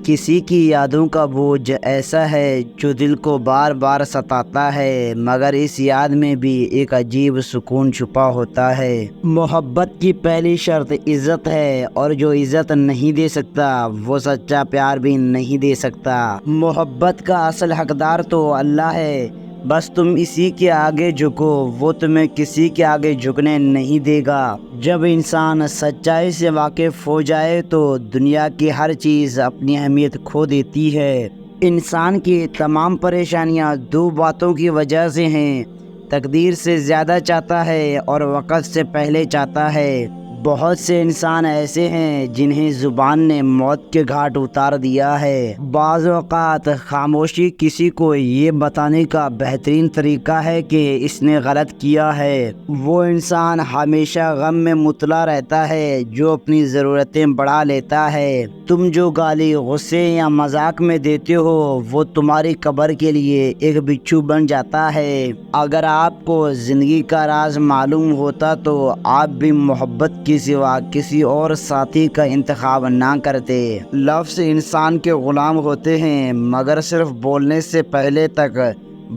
کسی کی یادوں کا بوجھ ایسا ہے جو دل کو بار بار ستاتا ہے، مگر اس یاد میں بھی ایک عجیب سکون چھپا ہوتا ہے۔ محبت کی پہلی شرط عزت ہے، اور جو عزت نہیں دے سکتا وہ سچا پیار بھی نہیں دے سکتا۔ محبت کا اصل حقدار تو اللہ ہے، بس تم اسی کے آگے جھکو، وہ تمہیں کسی کے آگے جھکنے نہیں دے گا۔ جب انسان سچائی سے واقف ہو جائے تو دنیا کی ہر چیز اپنی اہمیت کھو دیتی ہے۔ انسان کی تمام پریشانیاں دو باتوں کی وجہ سے ہیں: تقدیر سے زیادہ چاہتا ہے اور وقت سے پہلے چاہتا ہے۔ بہت سے انسان ایسے ہیں جنہیں زبان نے موت کے گھاٹ اتار دیا ہے۔ بعض اوقات خاموشی کسی کو یہ بتانے کا بہترین طریقہ ہے کہ اس نے غلط کیا ہے۔ وہ انسان ہمیشہ غم میں مبتلا رہتا ہے جو اپنی ضرورتیں بڑھا لیتا ہے۔ تم جو گالی غصے یا مذاق میں دیتے ہو وہ تمہاری قبر کے لیے ایک بچھو بن جاتا ہے۔ اگر آپ کو زندگی کا راز معلوم ہوتا تو آپ بھی محبت کے سوا کسی اور ساتھی کا انتخاب نہ کرتے۔ لفظ انسان کے غلام ہوتے ہیں، مگر صرف بولنے سے پہلے تک۔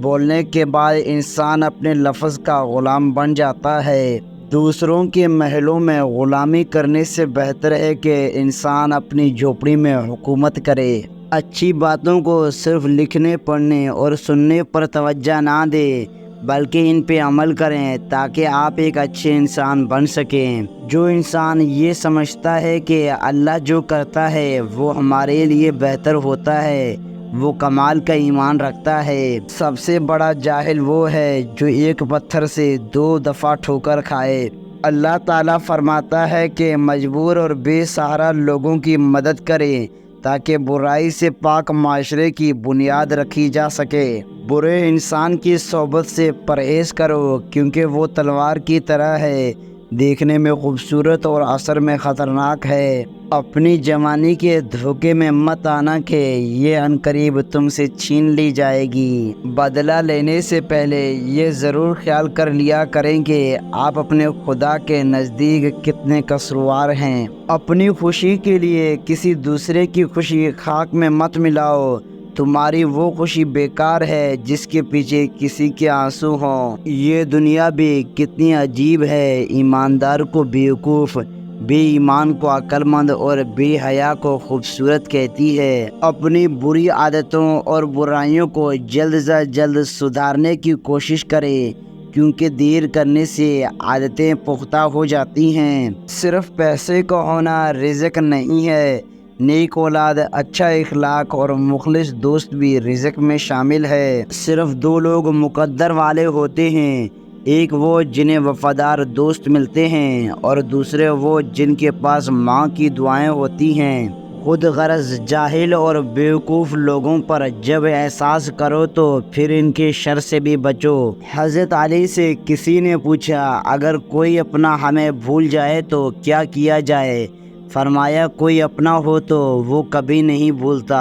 بولنے کے بعد انسان اپنے لفظ کا غلام بن جاتا ہے۔ دوسروں کے محلوں میں غلامی کرنے سے بہتر ہے کہ انسان اپنی جھوپڑی میں حکومت کرے۔ اچھی باتوں کو صرف لکھنے، پڑھنے اور سننے پر توجہ نہ دے، بلکہ ان پہ عمل کریں تاکہ آپ ایک اچھے انسان بن سکیں۔ جو انسان یہ سمجھتا ہے کہ اللہ جو کرتا ہے وہ ہمارے لیے بہتر ہوتا ہے، وہ کمال کا ایمان رکھتا ہے۔ سب سے بڑا جاہل وہ ہے جو ایک پتھر سے 2 دفعہ ٹھوکر کھائے۔ اللہ تعالیٰ فرماتا ہے کہ مجبور اور بے سہارا لوگوں کی مدد کریں تاکہ برائی سے پاک معاشرے کی بنیاد رکھی جا سکے۔ برے انسان کی صحبت سے پرہیز کرو کیونکہ وہ تلوار کی طرح ہے، دیکھنے میں خوبصورت اور اثر میں خطرناک ہے۔ اپنی جوانی کے دھوکے میں مت آنا کہ یہ عنقریب تم سے چھین لی جائے گی۔ بدلہ لینے سے پہلے یہ ضرور خیال کر لیا کریں کہ آپ اپنے خدا کے نزدیک کتنے قصوروار ہیں۔ اپنی خوشی کے لیے کسی دوسرے کی خوشی خاک میں مت ملاؤ۔ تمہاری وہ خوشی بیکار ہے جس کے پیچھے کسی کے آنسو ہوں۔ یہ دنیا بھی کتنی عجیب ہے، ایماندار کو بیوقوف، بے ایمان کو عقل مند اور بے حیا کو خوبصورت کہتی ہے۔ اپنی بری عادتوں اور برائیوں کو جلد از جلد سدھارنے کی کوشش کریں، کیونکہ دیر کرنے سے عادتیں پختہ ہو جاتی ہیں۔ صرف پیسے کا ہونا رزق نہیں ہے، نیک اولاد، اچھا اخلاق اور مخلص دوست بھی رزق میں شامل ہے۔ صرف 2 لوگ مقدر والے ہوتے ہیں، ایک وہ جنہیں وفادار دوست ملتے ہیں اور دوسرے وہ جن کے پاس ماں کی دعائیں ہوتی ہیں۔ خود غرض جاہل اور بیوقوف لوگوں پر جب احساس کرو تو پھر ان کے شر سے بھی بچو۔ حضرت علی سے کسی نے پوچھا، اگر کوئی اپنا ہمیں بھول جائے تو کیا کیا جائے؟ فرمایا، کوئی اپنا ہو تو وہ کبھی نہیں بھولتا،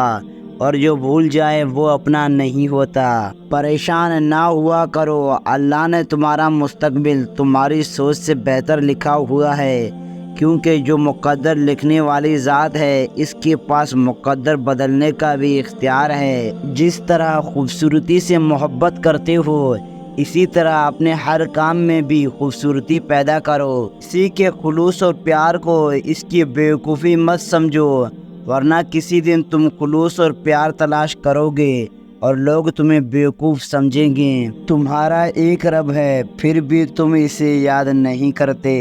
اور جو بھول جائے وہ اپنا نہیں ہوتا۔ پریشان نہ ہوا کرو، اللہ نے تمہارا مستقبل تمہاری سوچ سے بہتر لکھا ہوا ہے، کیونکہ جو مقدر لکھنے والی ذات ہے اس کے پاس مقدر بدلنے کا بھی اختیار ہے۔ جس طرح خوبصورتی سے محبت کرتے ہو، اسی طرح اپنے ہر کام میں بھی خوبصورتی پیدا کرو۔ کسی کے خلوص اور پیار کو اس کی بیوقوفی مت سمجھو، ورنہ کسی دن تم خلوص اور پیار تلاش کرو گے اور لوگ تمہیں بیوقوف سمجھیں گے۔ تمہارا ایک رب ہے، پھر بھی تم اسے یاد نہیں کرتے،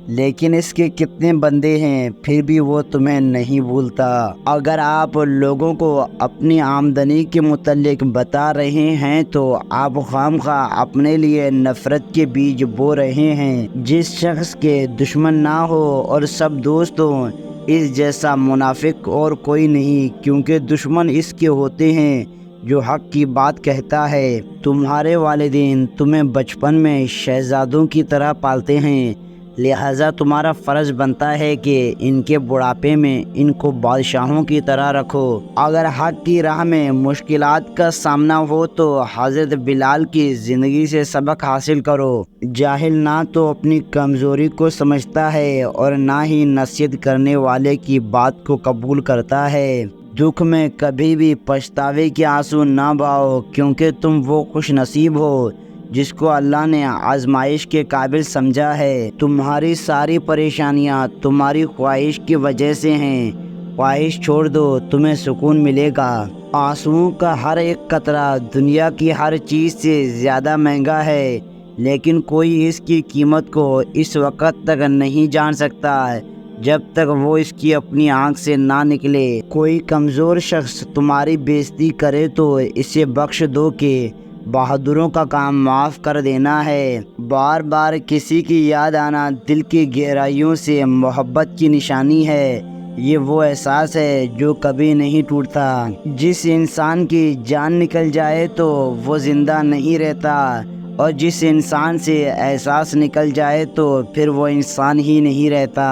لیکن اس کے کتنے بندے ہیں، پھر بھی وہ تمہیں نہیں بھولتا۔ اگر آپ لوگوں کو اپنی آمدنی کے متعلق بتا رہے ہیں تو آپ خواہ اپنے لیے نفرت کے بیج بو رہے ہیں۔ جس شخص کے دشمن نہ ہو اور سب دوست ہوں، اس جیسا منافق اور کوئی نہیں، کیونکہ دشمن اس کے ہوتے ہیں جو حق کی بات کہتا ہے۔ تمہارے والدین تمہیں بچپن میں شہزادوں کی طرح پالتے ہیں، لہٰذا تمہارا فرض بنتا ہے کہ ان کے بڑھاپے میں ان کو بادشاہوں کی طرح رکھو۔ اگر حق کی راہ میں مشکلات کا سامنا ہو تو حضرت بلال کی زندگی سے سبق حاصل کرو۔ جاہل نہ تو اپنی کمزوری کو سمجھتا ہے اور نہ ہی نصیحت کرنے والے کی بات کو قبول کرتا ہے۔ دکھ میں کبھی بھی پچھتاوے کے آنسو نہ بہاؤ، کیونکہ تم وہ خوش نصیب ہو جس کو اللہ نے آزمائش کے قابل سمجھا ہے۔ تمہاری ساری پریشانیاں تمہاری خواہش کی وجہ سے ہیں، خواہش چھوڑ دو، تمہیں سکون ملے گا۔ آنسوؤں کا ہر ایک قطرہ دنیا کی ہر چیز سے زیادہ مہنگا ہے، لیکن کوئی اس کی قیمت کو اس وقت تک نہیں جان سکتا جب تک وہ اس کی اپنی آنکھ سے نہ نکلے۔ کوئی کمزور شخص تمہاری بےعزتی کرے تو اسے بخش دو کہ بہادروں کا کام معاف کر دینا ہے۔ بار بار کسی کی یاد آنا دل کی گہرائیوں سے محبت کی نشانی ہے۔ یہ وہ احساس ہے جو کبھی نہیں ٹوٹتا۔ جس انسان کی جان نکل جائے تو وہ زندہ نہیں رہتا، اور جس انسان سے احساس نکل جائے تو پھر وہ انسان ہی نہیں رہتا۔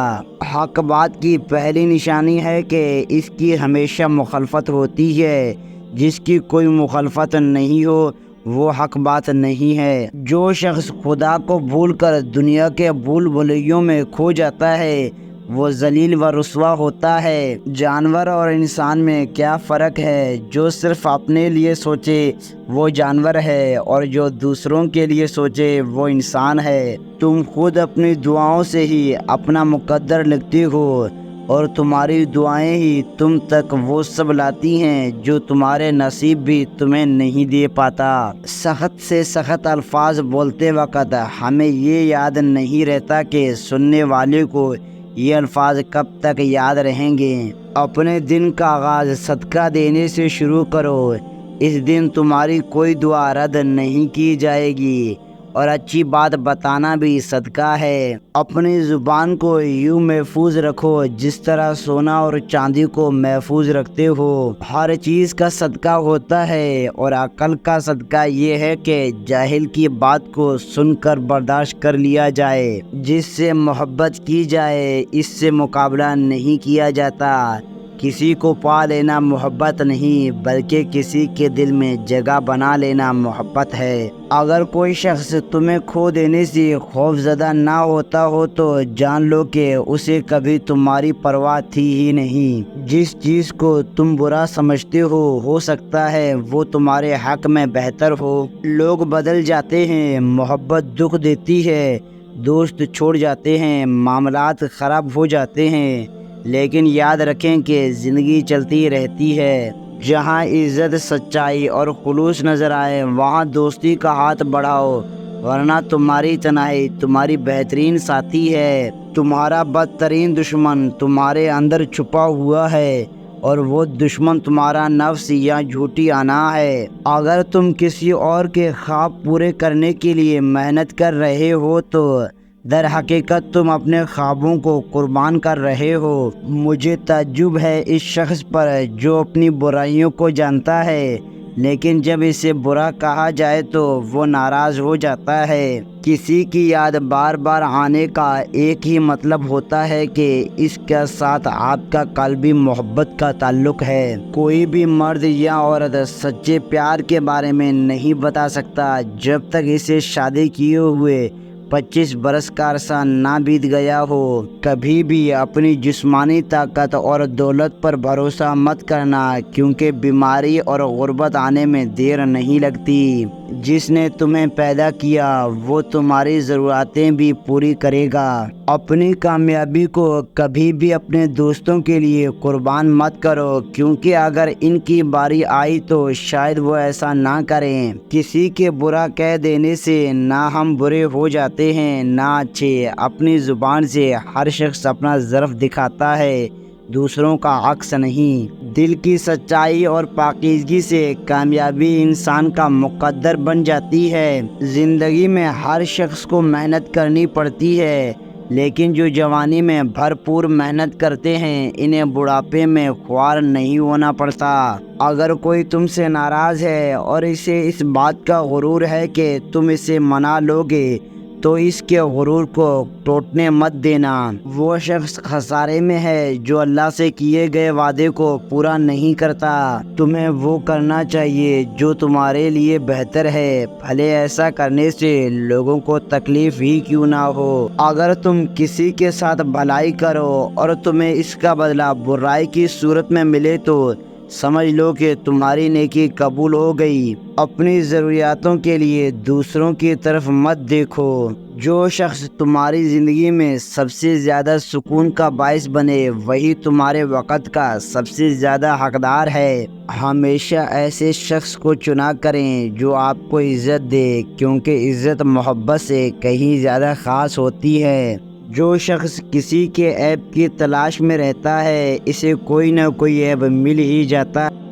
حق بات کی پہلی نشانی ہے کہ اس کی ہمیشہ مخالفت ہوتی ہے۔ جس کی کوئی مخالفت نہیں ہو وہ حق بات نہیں ہے۔ جو شخص خدا کو بھول کر دنیا کے بھول بھلیوں میں کھو جاتا ہے وہ ذلیل و رسوا ہوتا ہے۔ جانور اور انسان میں کیا فرق ہے؟ جو صرف اپنے لیے سوچے وہ جانور ہے، اور جو دوسروں کے لیے سوچے وہ انسان ہے۔ تم خود اپنی دعاؤں سے ہی اپنا مقدر لکھتے ہو، اور تمہاری دعائیں ہی تم تک وہ سب لاتی ہیں جو تمہارے نصیب بھی تمہیں نہیں دے پاتا۔ سخت سے سخت الفاظ بولتے وقت ہمیں یہ یاد نہیں رہتا کہ سننے والے کو یہ الفاظ کب تک یاد رہیں گے۔ اپنے دن کا آغاز صدقہ دینے سے شروع کرو۔ اس دن تمہاری کوئی دعا رد نہیں کی جائے گی، اور اچھی بات بتانا بھی صدقہ ہے۔ اپنی زبان کو یوں محفوظ رکھو جس طرح سونا اور چاندی کو محفوظ رکھتے ہو۔ ہر چیز کا صدقہ ہوتا ہے، اور عقل کا صدقہ یہ ہے کہ جاہل کی بات کو سن کر برداشت کر لیا جائے۔ جس سے محبت کی جائے اس سے مقابلہ نہیں کیا جاتا۔ کسی کو پا لینا محبت نہیں، بلکہ کسی کے دل میں جگہ بنا لینا محبت ہے۔ اگر کوئی شخص تمہیں کھو دینے سے خوف زدہ نہ ہوتا ہو تو جان لو کہ اسے کبھی تمہاری پرواہ تھی ہی نہیں۔ جس چیز کو تم برا سمجھتے ہو سکتا ہے وہ تمہارے حق میں بہتر ہو۔ لوگ بدل جاتے ہیں، محبت دکھ دیتی ہے، دوست چھوڑ جاتے ہیں، معاملات خراب ہو جاتے ہیں، لیکن یاد رکھیں کہ زندگی چلتی رہتی ہے۔ جہاں عزت، سچائی اور خلوص نظر آئے وہاں دوستی کا ہاتھ بڑھاؤ، ورنہ تمہاری تنہائی تمہاری بہترین ساتھی ہے۔ تمہارا بدترین دشمن تمہارے اندر چھپا ہوا ہے، اور وہ دشمن تمہارا نفس یا جھوٹی انا ہے۔ اگر تم کسی اور کے خواب پورے کرنے کے لیے محنت کر رہے ہو تو در حقیقت تم اپنے خوابوں کو قربان کر رہے ہو۔ مجھے تعجب ہے اس شخص پر جو اپنی برائیوں کو جانتا ہے، لیکن جب اسے برا کہا جائے تو وہ ناراض ہو جاتا ہے۔ کسی کی یاد بار بار آنے کا ایک ہی مطلب ہوتا ہے کہ اس کے ساتھ آپ کا قلبی محبت کا تعلق ہے۔ کوئی بھی مرد یا عورت سچے پیار کے بارے میں نہیں بتا سکتا جب تک اسے شادی کیے ہوئے 25 برس کا عرصہ نہ بیت گیا ہو۔ کبھی بھی اپنی جسمانی طاقت اور دولت پر بھروسہ مت کرنا، کیونکہ بیماری اور غربت آنے میں دیر نہیں لگتی۔ جس نے تمہیں پیدا کیا وہ تمہاری ضرورتیں بھی پوری کرے گا۔ اپنی کامیابی کو کبھی بھی اپنے دوستوں کے لیے قربان مت کرو، کیونکہ اگر ان کی باری آئی تو شاید وہ ایسا نہ کریں۔ کسی کے برا کہہ دینے سے نہ ہم برے ہو جاتے ہیں نہ اچھے۔ اپنی زبان سے ہر شخص اپنا ظرف دکھاتا ہے، دوسروں کا عکس نہیں۔ دل کی سچائی اور پاکیزگی سے کامیابی انسان کا مقدر بن جاتی ہے۔ زندگی میں ہر شخص کو محنت کرنی پڑتی ہے، لیکن جو جوانی میں بھرپور محنت کرتے ہیں انہیں بڑھاپے میں خوار نہیں ہونا پڑتا۔ اگر کوئی تم سے ناراض ہے اور اسے اس بات کا غرور ہے کہ تم اسے منا لو گے تو اس کے غرور کو ٹوٹنے مت دینا۔ وہ شخص خسارے میں ہے جو اللہ سے کیے گئے وعدے کو پورا نہیں کرتا۔ تمہیں وہ کرنا چاہیے جو تمہارے لیے بہتر ہے، بھلے ایسا کرنے سے لوگوں کو تکلیف ہی کیوں نہ ہو۔ اگر تم کسی کے ساتھ بھلائی کرو اور تمہیں اس کا بدلہ برائی کی صورت میں ملے تو سمجھ لو کہ تمہاری نیکی قبول ہو گئی۔ اپنی ضروریاتوں کے لیے دوسروں کی طرف مت دیکھو۔ جو شخص تمہاری زندگی میں سب سے زیادہ سکون کا باعث بنے وہی تمہارے وقت کا سب سے زیادہ حقدار ہے۔ ہمیشہ ایسے شخص کو چنا کریں جو آپ کو عزت دے، کیونکہ عزت محبت سے کہیں زیادہ خاص ہوتی ہے۔ جو شخص کسی کے عیب کی تلاش میں رہتا ہے اسے کوئی نہ کوئی عیب مل ہی جاتا ہے۔